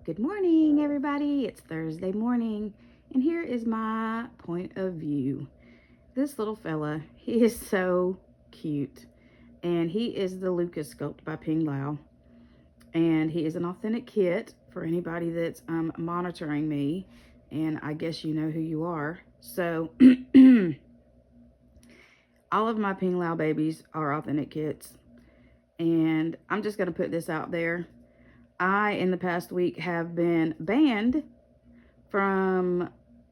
Good morning, everybody. It's Thursday morning, and here is my point of view. This little fella, he is so cute, and he is the Luca sculpt by Ping Lau, and he is an authentic kit for anybody that's monitoring me, and I guess you know who you are. So, all of my Ping Lau babies are authentic kits, and I'm just gonna put this out there. I, in the past week, have been banned from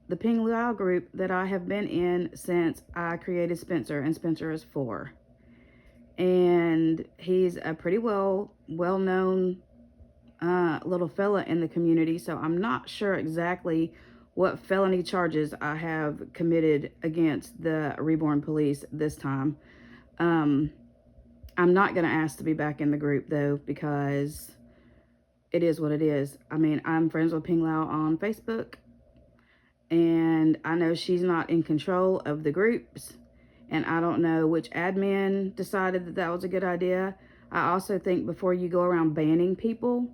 the Ping Lau group that I have been in since I created Spencer, and Spencer is 4. And he's a pretty well-known little fella in the community, so I'm not sure exactly what felony charges I have committed against the reborn police this time. Um, I'm not going to ask to be back in the group, though, because it is what it is. I mean, I'm friends with Ping Lau on Facebook, and I know she's not in control of the groups, and I don't know which admin decided that that was a good idea. I also think before you go around banning people,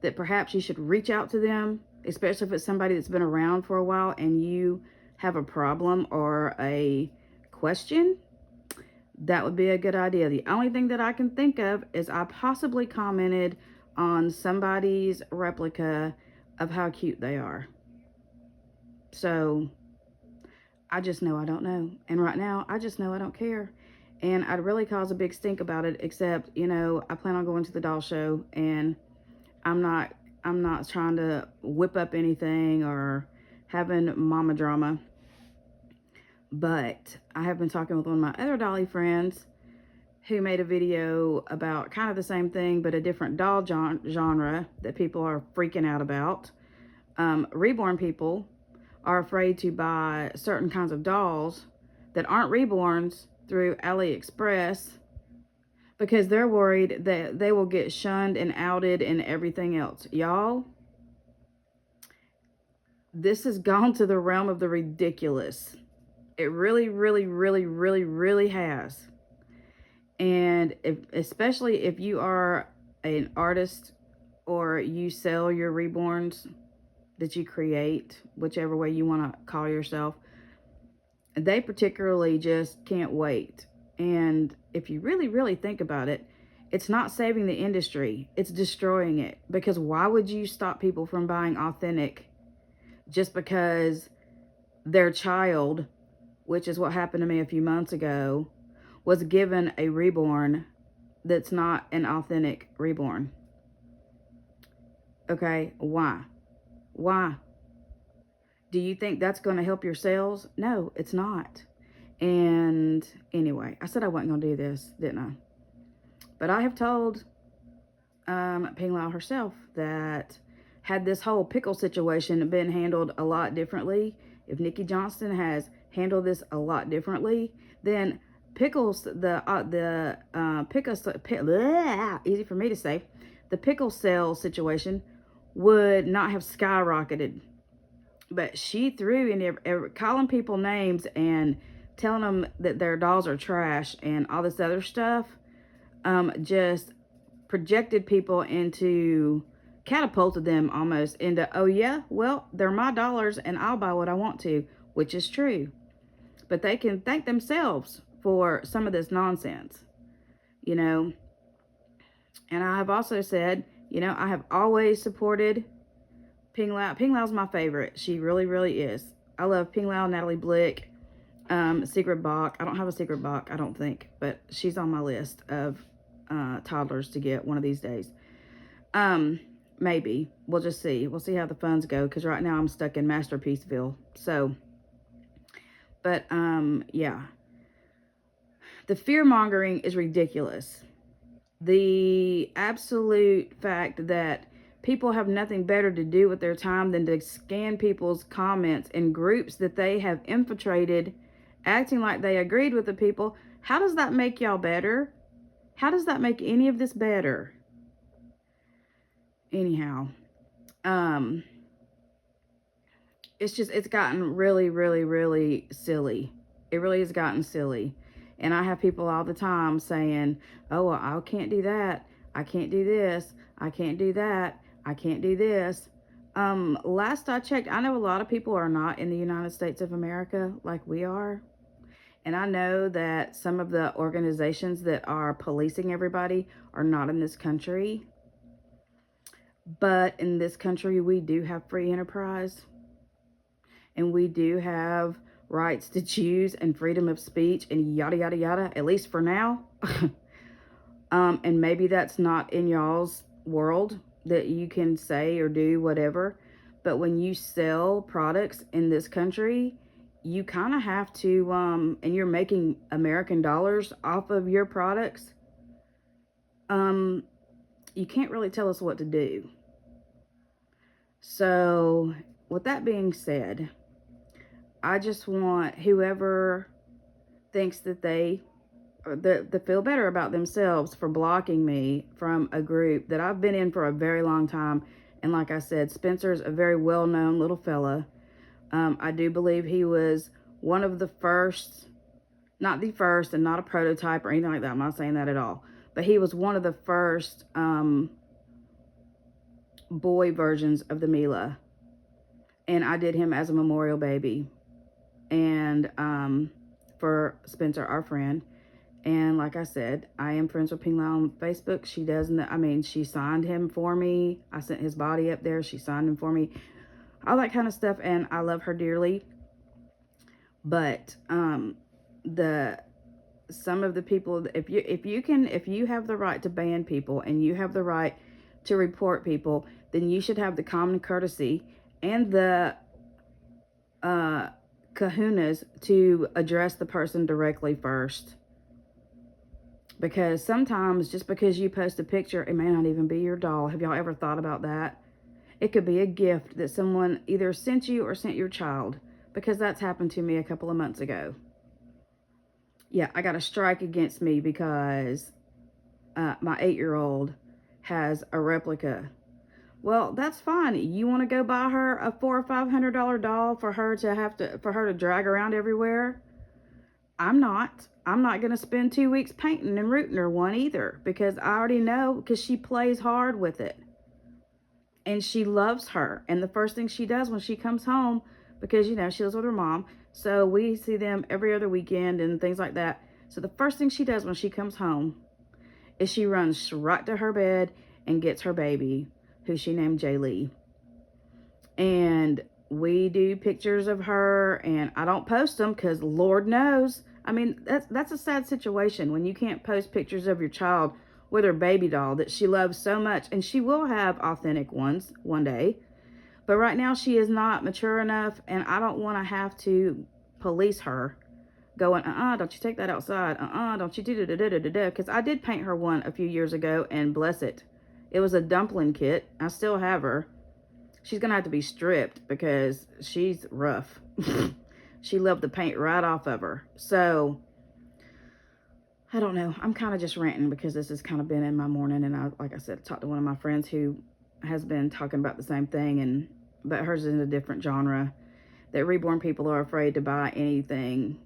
that perhaps you should reach out to them, especially if it's somebody that's been around for a while and you have a problem or a question. That would be a good idea. The only thing that I can think of is I possibly commented on somebody's replica of how cute they are. So I just know I don't know. And right now, I just know I don't care. And I'd really cause a big stink about it, except, I plan on going to the doll show, and I'm not I'm not trying to whip up anything or having mama drama. But I have been talking with one of my other dolly friends who made a video about kind of the same thing, but a different doll genre that people are freaking out about. Reborn people are afraid to buy certain kinds of dolls that aren't reborns through AliExpress because they're worried that they will get shunned and outed and everything else. Y'all, this has gone to the realm of the ridiculous. It really, really, really, really, really has. And especially if you are an artist or you sell your reborns that you create, whichever way you want to call yourself, they particularly just can't wait. And if you really, really think about it, it's not saving the industry, it's destroying it. Because why would you stop people from buying authentic just because their child, which is what happened to me a few months ago, was given a reborn that's not an authentic reborn? Okay, why? Why? Do you think that's going to help your sales? No, it's not. And anyway, I said I wasn't going to do this, didn't I? But I have told Ping Lau herself that had this whole pickle situation been handled a lot differently, if Nikki Johnston has handled this a lot differently, then pickles, easy for me to say, the pickle sale situation would not have skyrocketed. But she threw in calling people names and telling them that their dolls are trash and all this other stuff, just projected people into, catapulted them almost into, oh yeah, well, they're my dollars and I'll buy what I want to, which is true. But they can thank themselves for some of this nonsense, you know. And I have also said, I have always supported Ping Lau. Ping Lau's my favorite. She really, really is. I love Ping Lau, Natalie Blick, Secret Bach. I don't have a Secret Bach, I don't think, but she's on my list of toddlers to get one of these days. Maybe. We'll just see. We'll see how the funds go, because right now I'm stuck in Masterpieceville. So, but yeah. The fear-mongering is ridiculous. The absolute fact that people have nothing better to do with their time than to scan people's comments in groups that they have infiltrated, acting like they agreed with the people. How does that make y'all better? How does that make any of this better? Anyhow, it's gotten really, really, really silly. It really has gotten silly. And I have people all the time saying, oh, well, I can't do that. I can't do this. I can't do that. I can't do this. Last I checked, I know a lot of people are not in the United States of America like we are. And I know that some of the organizations that are policing everybody are not in this country. But in this country, we do have free enterprise. And we do have rights to choose and freedom of speech and yada, yada, yada, at least for now. And maybe that's not in y'all's world that you can say or do whatever. But when you sell products in this country, you kind of have to, and you're making American dollars off of your products, you can't really tell us what to do. So, with that being said, I just want whoever thinks that they feel better about themselves for blocking me from a group that I've been in for a very long time. And like I said, Spencer's a very well-known little fella. I do believe he was one of the first, not the first and not a prototype or anything like that. I'm not saying that at all. But he was one of the first boy versions of the Mila. And I did him as a memorial baby. And for Spencer, our friend. And like I said, I am friends with Ping Lau on Facebook. She doesn't, I mean, she signed him for me. I sent his body up there. She signed him for me. All that kind of stuff. And I love her dearly. But some of the people, if you have the right to ban people and you have the right to report people, then you should have the common courtesy and the kahunas to address the person directly first. Because sometimes just because you post a picture, it may not even be your doll. Have y'all ever thought about that? It could be a gift that someone either sent you or sent your child. Because that's happened to me a couple of months ago. Yeah, I got a strike against me because my 8-year-old has a replica. Well, that's fine. You want to go buy her a $400 or $500 doll for her to drag around everywhere? I'm not going to spend 2 weeks painting and rooting her one either, because I already know, because she plays hard with it. And she loves her. And the first thing she does when she comes home, because, she lives with her mom, so we see them every other weekend and things like that. So the first thing she does when she comes home is she runs right to her bed and gets her baby, who she named Jaylee. And we do pictures of her, and I don't post them because Lord knows, I mean, that's a sad situation when you can't post pictures of your child with her baby doll that she loves so much. And she will have authentic ones one day. But right now she is not mature enough, and I don't want to have to police her going, don't you take that outside. Don't you do da-da-da-da-da. Because I did paint her one a few years ago, and bless it. It was a dumpling kit. I still have her. She's going to have to be stripped because she's rough. She loved the paint right off of her. So, I don't know. I'm kind of just ranting because this has kind of been in my morning. And like I said, I talked to one of my friends who has been talking about the same thing. But hers is in a different genre. That reborn people are afraid to buy anything.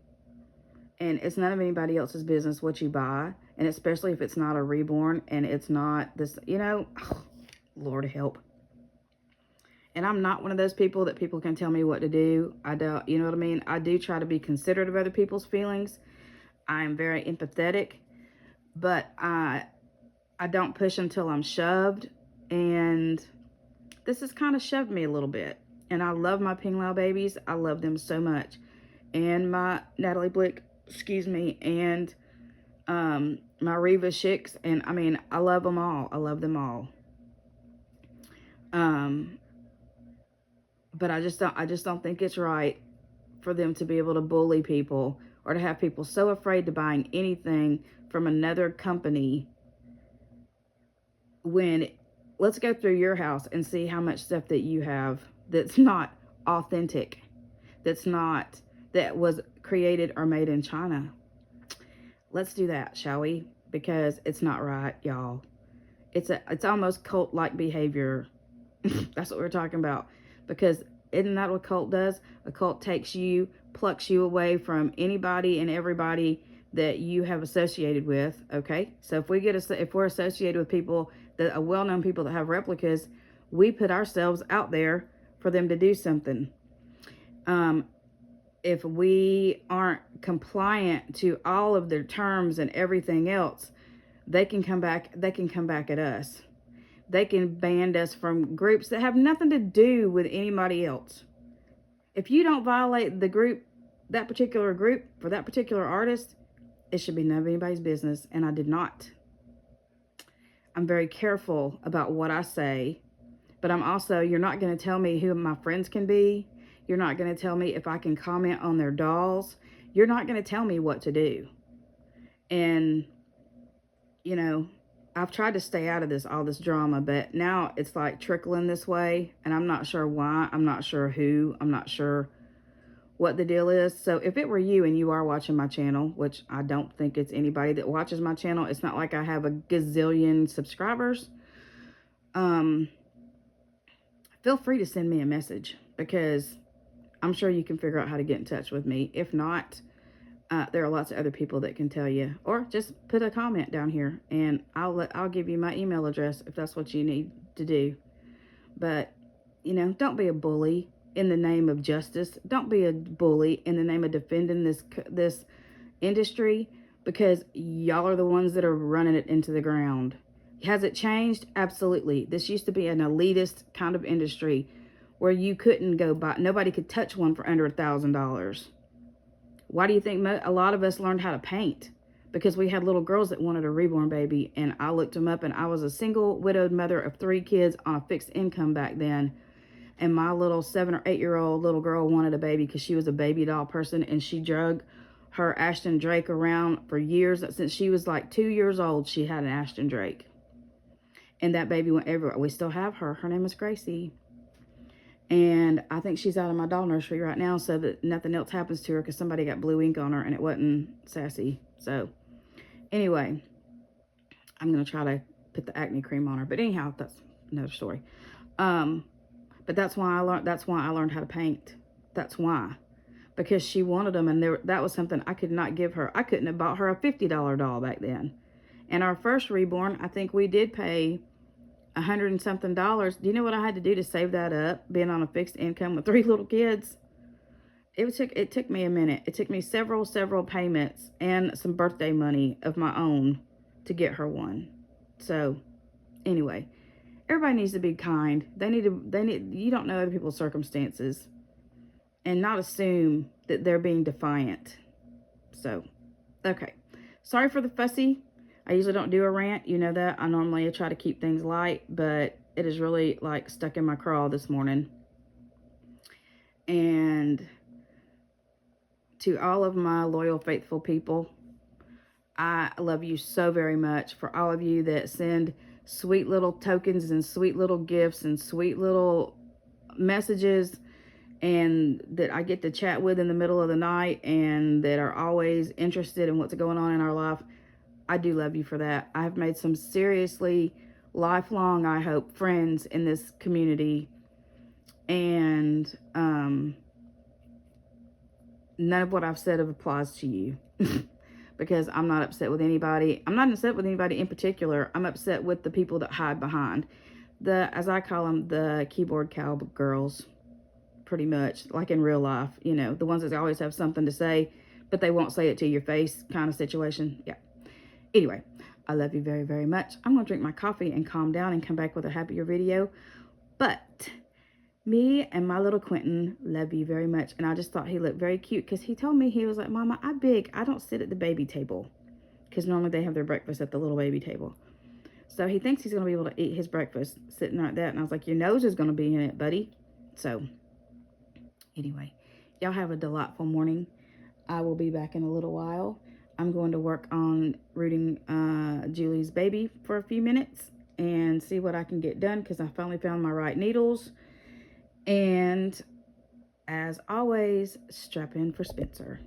And it's none of anybody else's business what you buy. And especially if it's not a reborn and it's not this, Lord help. And I'm not one of those people that people can tell me what to do. I don't, you know what I mean? I do try to be considerate of other people's feelings. I am very empathetic. But I don't push until I'm shoved. And this has kind of shoved me a little bit. And I love my Ping Lau babies. I love them so much. And my Natalie Blick, and my Reva Schicks. And I mean, I love them all. I love them all. But I just don't think it's right for them to be able to bully people or to have people so afraid to buying anything from another company. When, let's go through your house and see how much stuff that you have that's not authentic, that was created or made in China. Let's do that, shall we? Because it's not right, y'all. It's almost cult-like behavior. That's what we're talking about. Because isn't that what a cult does? A cult takes you, plucks you away from anybody and everybody that you have associated with. Okay, so if we're associated with people that are well-known people that have replicas, We put ourselves out there for them to do something. If we aren't compliant to all of their terms and everything else, they can come back at us. They can ban us from groups that have nothing to do with anybody else. If you don't violate the group, that particular group, for that particular artist, it should be none of anybody's business, and I did not. I'm very careful about what I say, but I'm also, you're not going to tell me who my friends can be. You're not going to tell me if I can comment on their dolls. You're not going to tell me what to do. And, you know, I've tried to stay out of all this drama, but now it's like trickling this way, and I'm not sure why. I'm not sure who. I'm not sure what the deal is. So if it were you and you are watching my channel, which I don't think it's anybody that watches my channel, it's not like I have a gazillion subscribers, feel free to send me a message, because I'm sure you can figure out how to get in touch with me. If not, there are lots of other people that can tell you, or just put a comment down here and I'll give you my email address if that's what you need to do. But, you know, don't be a bully in the name of justice. Don't be a bully in the name of defending this industry, because y'all are the ones that are running it into the ground. Has it changed? Absolutely. This used to be an elitist kind of industry where you couldn't go buy, nobody could touch one for under $1,000. Why do you think a lot of us learned how to paint? Because we had little girls that wanted a reborn baby, and I looked them up, and I was a single widowed mother of 3 kids on a fixed income back then. And my little 7 or 8 year old little girl wanted a baby because she was a baby doll person, and she drug her Ashton Drake around for years. Since she was like 2 years old, she had an Ashton Drake. And that baby went everywhere. We still have her. Her name is Gracie. And I think she's out of my doll nursery right now so that nothing else happens to her, because somebody got blue ink on her and it wasn't Sassy. So anyway, I'm going to try to put the acne cream on her. But anyhow, that's another story. But that's why I learned how to paint. That's why. Because she wanted them, and that was something I could not give her. I couldn't have bought her a $50 doll back then. And our first reborn, I think we did pay $100 and something. Do you know what I had to do to save that up, being on a fixed income with 3 little kids? It took me a minute. It took me several you and some birthday money of my own to get her one. So anyway, everybody needs to be kind. You don't know other people's circumstances, and not assume that they're being defiant. So, okay. Sorry for the fussy. I usually don't do a rant. You know that. I normally try to keep things light, but it is really like stuck in my craw this morning. And to all of my loyal, faithful people, I love you so very much. For all of you that send sweet little tokens and sweet little gifts and sweet little messages, and that I get to chat with in the middle of the night, and that are always interested in what's going on in our life. I do love you for that. I have made some seriously lifelong, I hope, friends in this community. And none of what I've said applies to you. Because I'm not upset with anybody. I'm not upset with anybody in particular. I'm upset with the people that hide behind as I call them, the keyboard cowgirls, pretty much, like in real life. You know, the ones that always have something to say, but they won't say it to your face kind of situation. Yeah. Anyway, I love you very, very much. I'm going to drink my coffee and calm down and come back with a happier video. But me and my little Quentin love you very much. And I just thought he looked very cute, because he told me, he was like, Mama, I'm big. I don't sit at the baby table. Because normally they have their breakfast at the little baby table. So he thinks he's going to be able to eat his breakfast sitting like that. And I was like, your nose is going to be in it, buddy. So anyway, y'all have a delightful morning. I will be back in a little while. I'm going to work on rooting Julie's baby for a few minutes and see what I can get done, because I finally found my right needles. And as always, strap in for Spencer.